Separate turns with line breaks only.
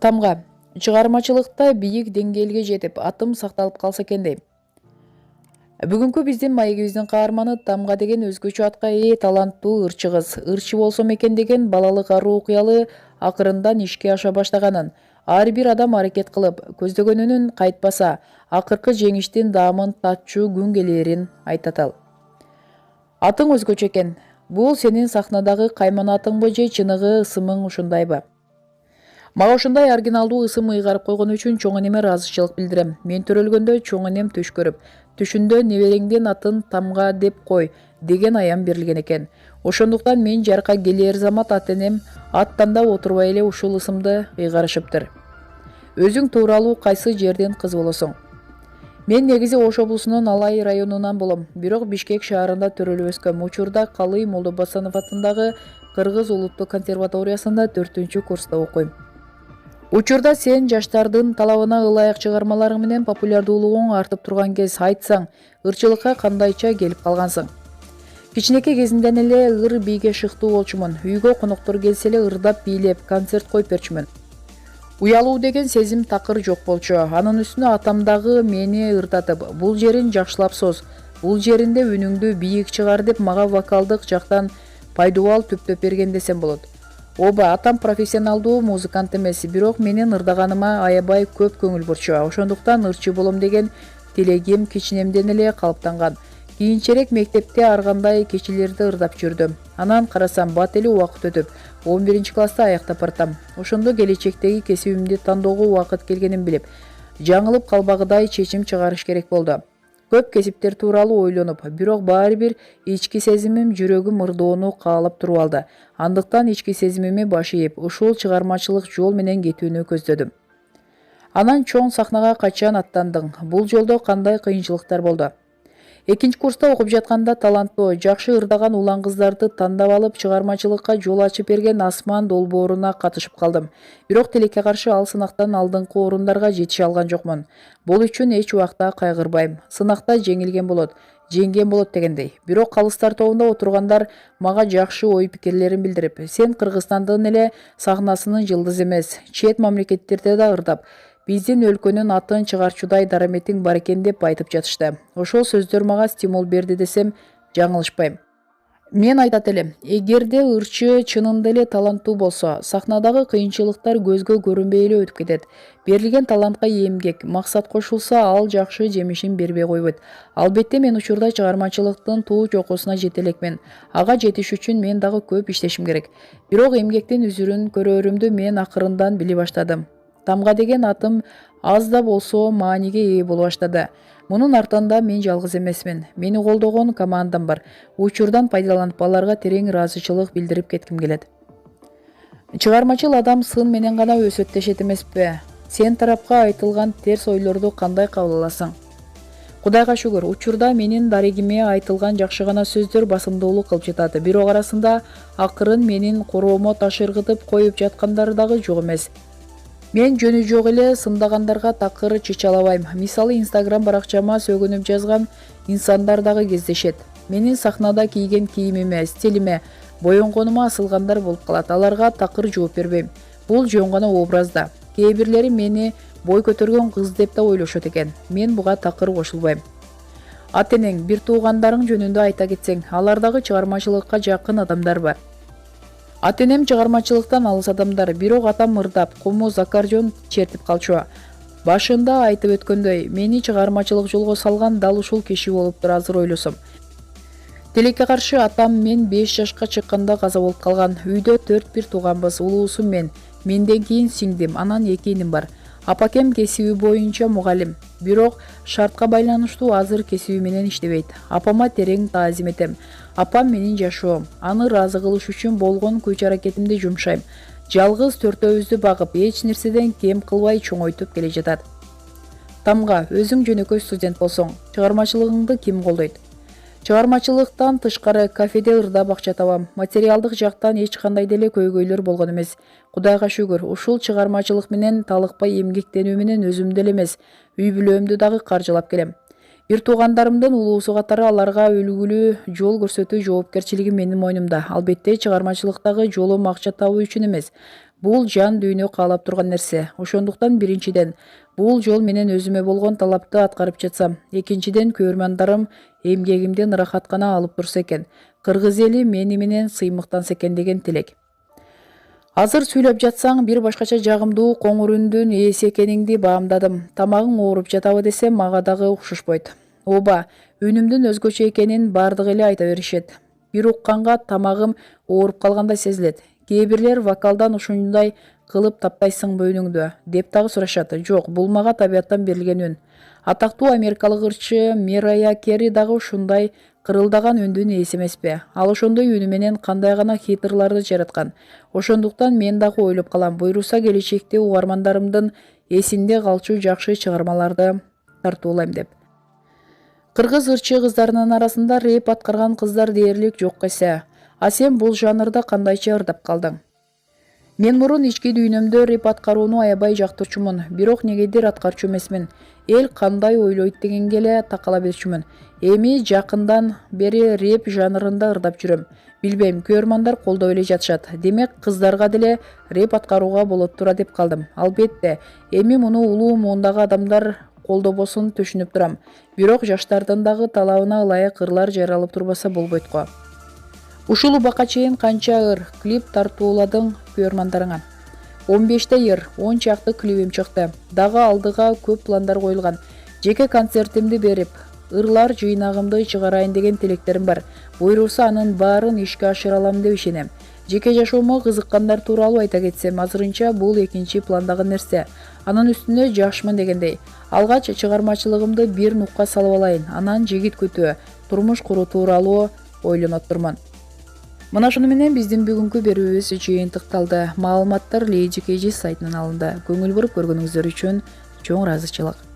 Тамга. Чыгармачылыкта бийик деңгээлге жетип, атым сакталып калса экен дейм. Бүгүнкү биздин маегибиздин каарманы Тамга деген өзгөчө атка ээ таланттуу ырчы кыз. Ырчы болсом экен деген балалык аруу окуялы акырындан ишке аша баштаганын, ар бир адам аракет кылып, көздөгөнүнөн кайтпаса, акыркы жеңиштин даамын татчу күн келерин айтат ал. Атың өзгөчө экен. Бул сенин сахнадагы кайманатыңбы же чыныгы ысымың ушундайбы? Мага ушундай оригиналдуу ысым ыйгарып койгон үчүн чоң энеме ыраазычылык билдирем. Мен төрөлгөндө чоң энем түш көрүп, түшүндө небереңдин атын Тамга деп кой деген аям берилген экен. Ошондуктан мен жарка келер замат ата-энем ат тандап отурбай эле ушул ысымды ыйгарышыптыр. Өзүң тууралуу кайсы жердин кыз болосуң? Мен негизи Ош облусунун Алай районунан болом. Бирок Бишкек шаарында төрөлүп өскөм. Учурда Калый Молдобасанов атындагы Кыргыз улуттук консерваториясында 4-курста окуйм. Учурда сен жаштардын талабына ылайык чыгармаларың менен популярдуулугуң артып турган кез. Айтсаң, ырчылыкка кандайча келип калгансың? Кичинекей кезимден эле ыр бийге шыктуу болчумун. Үйгө коноктор келсе эле ырдап бийлеп, концерт коюп берчүмүн. Уялуу деген сезим такыр жок болчу. Анын үстүнө атам дагы мени ырдатып, бул жерин жакшылап соз, бул жеринде үнүңдү бийик чыгар деп мага вокалдык жактан пайдубал түптөп берген десем болот. Оба, атам профессионалдуу музыкант эмес, бирок менин ырдаганыма аябай көп көңүл бурчу. Ошондуктан ырчы болом деген тилегим кичинемден эле калыптанган. Кийинчерээк мектепте ар кандай кечилерди ырдап жүрдүм. Анан карасам, бат эле убакыт өтүп, 11-класста аяктап бартам. Ошондо келечектеги кесибимди тандоого убакыт келгенин билип, жаңылып калбагыдай чечим чыгарыш керек болду. Көп кесиптер тууралуу ойлонуп, бирок баары бир ички сезимим, жүрөгүм ырдоону каалап туруп алды. Андыктан ички сезимиме баш ийип, ушул чыгармачылык жол менен кетүүнү көздөдүм. Анан чоң сахнага качан аттандың? Бул жолдо кандай кыйынчылыктар болду? 2-курста окуп жатканда таланттуу, жакшы ырдаган улан кыздарды тандап алып, чыгармачылыкка жол ачып берген Асман долбооруна катышып калдым. Бирок тилекке каршы ал сынактан алдыңкы орундарга жетише алган жокмун. Бул үчүн эч убакта кайгырбайм. Сынакта жеңилген болот, жеңген болот дегендей. Бирок калыстар тобунда отургандар мага жакшы ой пикирлерин билдирип, сен Кыргызстандын эле сахнасынын жылдызы эмес, чет мамлекеттерде да ырдап, биздин өлкөнүн атын чыгарчудай дараметиң бар экен деп айтып жатышты. Ошол сөздөр мага стимул берди десем жаңылышпайм. Мен айтат элем, эгерде ырчы чынында эле таланттуу болсо, сахнадагы кыйынчылыктар көзгө көрүнбөй эле өтүп кетет. Берилген талантка эмгек, максат кошулса, ал жакшы жемишин бербей койбойт. Албетте мен учурда чыгармачылыктын туу чокусуна жете элекмин. Ага жетиш үчүн мен дагы көп иштешим керек. Бирок эмгектин үзүрүн көрөрүмдү мен акырындан биле баштадым. Тамга деген атым аз да болсо мааниге ээ боло баштады. Мунун артында мен жалгыз эмесмин. Мени колдогон командам бар. Учурдан пайдаланып аларга терең ыраазычылык билдирип кетким келет. Чыгармачыл адам сын менен гана өсөттешет эмеспи? Сен тарапка айтылган терс ойлорду кандай кабыл аласың? Кудайга шүгүр, учурда менин дарегиме айтылган жакшы гана сөздөр басымдуулук кылып жатат. Бирок арасында акырын менин короомо таш ыргытып коюп жаткандар дагы жок эмес. Мен жөнү жок эле сындагандарга такыр чычалабайм. Мисалы, Instagram баракчама сөгүнүп жазган инсандар дагы кездешет. Менин сахнада кийген кийимиме, стилиме, боенгонума асылгандар болуп калат. Аларга такыр жооп бербейм. Бул жөн гана образ да. Кээ бирлери мени бой көтөргөн кыз деп да ойлошот экен. Мен буга такыр кошулбайм. Ата-энең, бир туугандарың жөнүндө айта кетсең, алар дагы чыгармачылыкка жакын адамдарбы? Ата-энем чыгармачылыктан алыс адамдар, бирок атам ырдап, комуз, аккордеон чертип калчу. Башында айтып өткөндөй, мени чыгармачылык жолго салган дал ушул киши болуптур, азыр ойлосом. Тилекке каршы атам мен 5 жашка чыкканда каза болуп калган. Үйдө 4 тууганбыз, улуусум мен. Менден кийин сиңдим, анан 2 иним бар. Апакем кесиби боюнча мугалим, бирок шартка байланыштуу азыр кесиби менен иштебейт. Апама терең таазим этем. Апам менин жашоом. Аны ыраазы кылыш үчүн болгон күч-аракетимди жумшайм. Жалгыз төртөөбүздү багып, эч нерседен кем кылбай чоңойтуп келе жатат. Тамга, өзүң жөнөкөй студент болсоң, чыгармачылыгыңды ким колдойт? Чыгармачылыктан тышкары кафеде ырдап акча табам. Материалдык жактан эч кандай деле көйгөйлөр болгон эмес. Кудайга шүгүр, ушул чыгармачылык менен талыкпай эмгектенүү менен өзүмдү эле эмес, үй бүлөмдү дагы каржылап келем. Бир туугандарымдын улуусу катары аларга үлгүлүү жол көрсөтүү жоопкерчилиги менин мойнумда. Албетте чыгармачылыктагы жолум акча табуу үчүн эмес. Бул жан дүйнө каалап турган нерсе. Ошондуктан биринчиден бул жол менен өзүмө болгон талапты аткарып жатсам, экинчиден көрөрмандарым эмгегимден ырахат гана алып турса экен. Кыргыз эли мени менен сыймыктанса экен деген тилек. Азыр сүйлөп жатсаң бир башкача жагымдуу коңур үндүн ээси экениңди баамдадым. Тамагың ооруп жатабы десем мага дагы укшушпойт. Ооба, үнүмдүн өзгөчө экенин бардыгы эле айта беришет. Бир укканга тамагым ооруп калгандай сезилет. Кээ бирлер вокалдан ушундай кылып таптайсыңбы үнүңдү деп дагы сурашат. Жок, бул мага табияттан берилген үн. Атактуу америкалык ырчы Мерая Кери дагы ушундай кырылдаган үндүн ээси эмеспи? Ал ошондой үнү менен кандай гана хиттерларды жараткан. Ошондуктан мен дагы ойлоп калам, буйруса келечекте угармандарымдын эсинде калчу жакшы чыгармаларды тартуулайм деп. Кыргыз ырчы кыздарынын арасында рэп аткарган кыздар дээрлик жок эсе. А сен бул жанрда кандайча ырдап калдың? Мен мурун ички дүйнөмдө рэп аткарууну аябай жактырчумун, бирок негедир аткарчу эмесмин. Эл кандай ойлойт дегенге эле такала берчүмүн. Эми жакындан бери рэп жанрында ырдап жүрөм. Билбейм, көрөрмандар колдоп эле жатышат. Демек, кыздарга деле рэп аткарууга болот тура деп калдым. Албетте, эми муну улуу муундагы адамдар колдобосун түшүнүп турам. Бирок жаштардын дагы талабына ылайык ырлар жаралып турбаса болбойт го. Ушул убакка чейин канча ыр, клип тартууладың көрөрмандарыңа? 15 ыр, 10 чакты клипим чыкты. Дагы алдыга көп пландар коюлган. Жеке концертимди берип, ырлар жыйнагымды чыгарайын деген тилектерим бар. Буйруса анын баарын ишке ашыра алам деп ишенем. Жеке жашоомо кызыккандар тууралуу айта кетсем, азырынча бул экинчи пландагы нерсе. Анын үстүнө жашмын дегендей. Алгач чыгармачылыгымды бир нукка салып алайын. Анан жигит күтүү, турмуш куруу тууралуу ойлонот турмун. Мына шуну менен биздин бүгүнкү берүүбүз жыйынтыкталды. Маалыматтар KYRGYZ сайтынан алынды. Көңүл буруп көргөнүңүздөр үчүн чоң ыраазычылык.